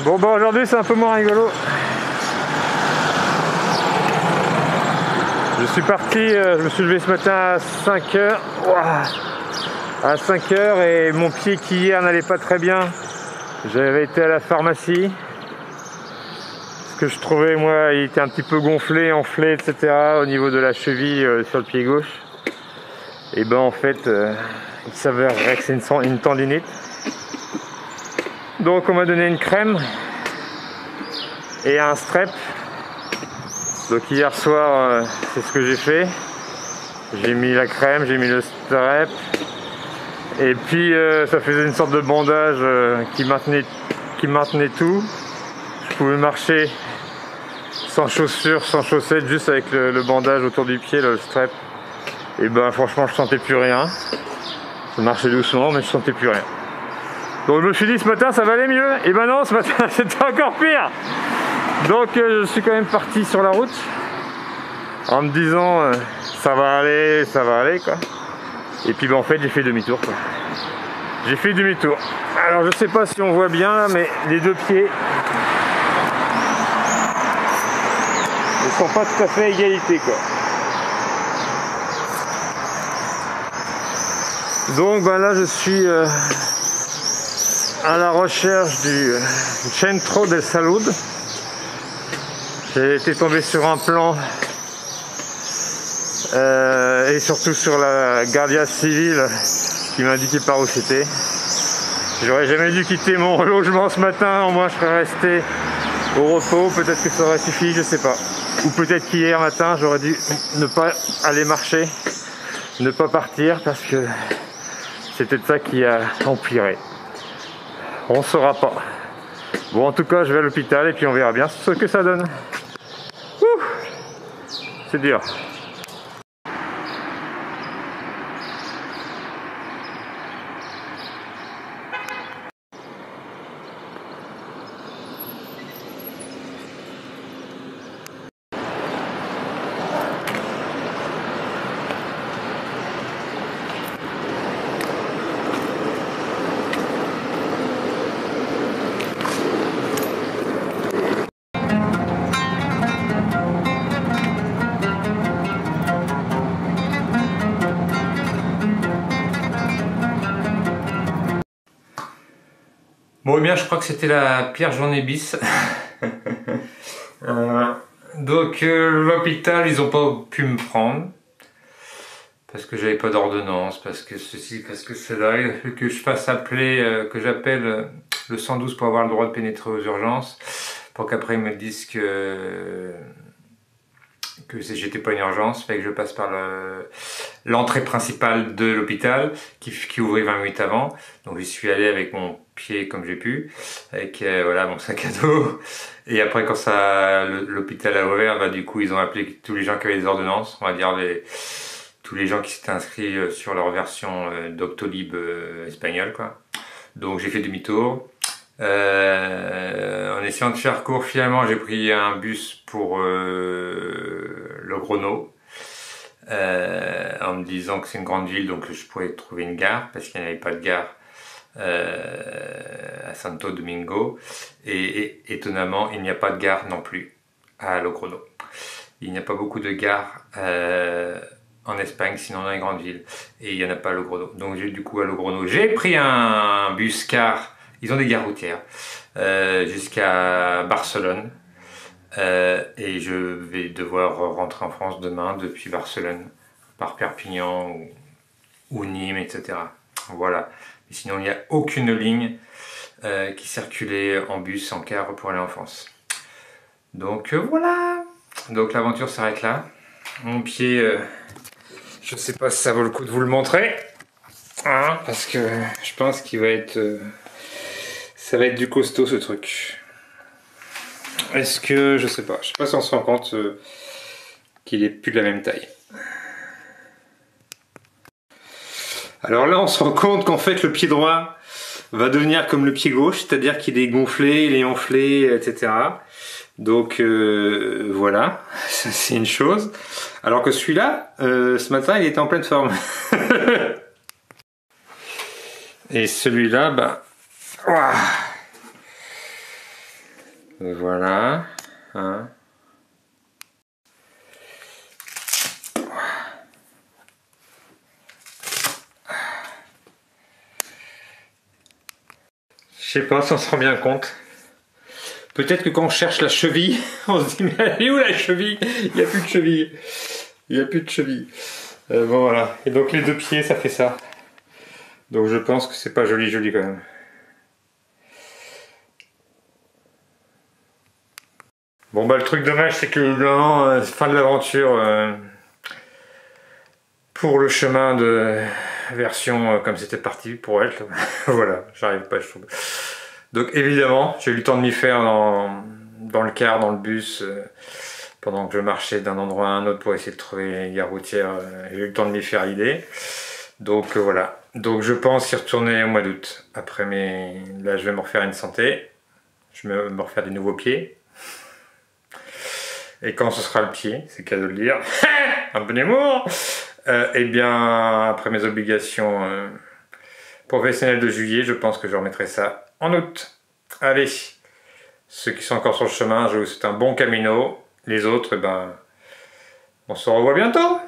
Bon bah aujourd'hui c'est un peu moins rigolo. Je suis parti, je me suis levé ce matin à 5h. À 5h et mon pied qui hier n'allait pas très bien. J'avais été à la pharmacie. Ce que je trouvais moi, il était un petit peu gonflé, enflé, etc. au niveau de la cheville sur le pied gauche. Et ben en fait, il s'avérerait que c'est une tendinite. Donc on m'a donné une crème et un strep. Donc hier soir, c'est ce que j'ai fait. J'ai mis la crème, j'ai mis le strep. Et puis ça faisait une sorte de bandage qui maintenait tout. Je pouvais marcher sans chaussures, sans chaussettes, juste avec le bandage autour du pied, là, le strep. Et ben franchement je sentais plus rien. Je marchais doucement mais je sentais plus rien. Donc je me suis dit ce matin ça va aller mieux. Et ben non, ce matin c'était encore pire. Donc je suis quand même parti sur la route en me disant ça va aller quoi. Et puis ben en fait j'ai fait demi-tour quoi. J'ai fait demi-tour. Alors je sais pas si on voit bien là, mais les deux pieds ne sont pas tout à fait à égalité quoi. Donc ben là je suis à la recherche du Centro del Salud. J'ai été tombé sur un plan et surtout sur la Guardia Civile qui m'a indiqué par où c'était. J'aurais jamais dû quitter mon logement ce matin, au moins je serais resté au repos, peut-être que ça aurait suffi, je sais pas. Ou peut-être qu'hier matin j'aurais dû ne pas aller marcher, ne pas partir parce que c'était ça qui a empiré. On saura pas. Bon en tout cas je vais à l'hôpital et puis on verra bien ce que ça donne. Ouh, c'est dur. Bon, eh bien, je crois que c'était la pire journée bis. Donc, l'hôpital, ils n'ont pas pu me prendre. Parce que j'avais pas d'ordonnance, parce que ceci, parce que cela. Il a fallu que je fasse appeler, que j'appelle le 112 pour avoir le droit de pénétrer aux urgences. Pour qu'après, ils me disent que j'étais pas une urgence, fait que je passe par l'entrée principale de l'hôpital qui ouvrait 20 minutes avant. Donc j'y suis allé avec mon pied comme j'ai pu, avec voilà mon sac à dos. Et après quand l'hôpital a ouvert, bah du coup ils ont appelé tous les gens qui avaient des ordonnances, on va dire tous les gens qui s'étaient inscrits sur leur version Doctolib espagnole quoi. Donc j'ai fait demi-tour. En essayant de faire court, finalement j'ai pris un bus pour Logroño en me disant que c'est une grande ville donc je pourrais trouver une gare parce qu'il n'y avait pas de gare à Santo Domingo et étonnamment il n'y a pas de gare non plus à Logroño. Il n'y a pas beaucoup de gares en Espagne sinon dans les grandes villes et il n'y en a pas à Logroño. Donc du coup à Logroño j'ai pris un bus car ils ont des gares routières jusqu'à Barcelone et je vais devoir rentrer en France demain depuis Barcelone par Perpignan ou Nîmes, etc. Voilà. Mais sinon il n'y a aucune ligne qui circulait en bus, en car pour aller en France. Donc voilà. Donc l'aventure s'arrête là. Mon pied, je ne sais pas si ça vaut le coup de vous le montrer, hein, parce que je pense qu'il va être ça va être du costaud ce truc. Est-ce que, je sais pas si on se rend compte qu'il est plus de la même taille. Alors là on se rend compte qu'en fait le pied droit va devenir comme le pied gauche, c'est-à-dire qu'il est gonflé, il est enflé, etc. Donc voilà, ça c'est une chose. Alors que celui-là, ce matin il était en pleine forme. Et celui-là, bah... Ouah. Voilà. Hein. Je sais pas si on se rend bien compte. Peut-être que quand on cherche la cheville, on se dit mais elle est où la cheville? Il n'y a plus de cheville. Il n'y a plus de cheville. Bon voilà. Et donc les deux pieds, ça fait ça. Donc je pense que c'est pas joli joli quand même. Bon bah le truc dommage c'est que évidemment fin de l'aventure pour le chemin de version comme c'était parti pour elle. Voilà, j'arrive pas je trouve. Donc évidemment j'ai eu le temps de m'y faire dans le car, dans le bus pendant que je marchais d'un endroit à un autre pour essayer de trouver les gares routières. J'ai eu le temps de m'y faire l'idée. Donc voilà. Donc je pense y retourner au mois d'août. Après là je vais me refaire une santé. Je vais me refaire des nouveaux pieds. Et quand ce sera le pied, c'est cadeau de le dire, un bon humour, et bien après mes obligations professionnelles de juillet, je pense que je remettrai ça en août. Allez, ceux qui sont encore sur le chemin, je vous souhaite un bon camino. Les autres, on se revoit bientôt.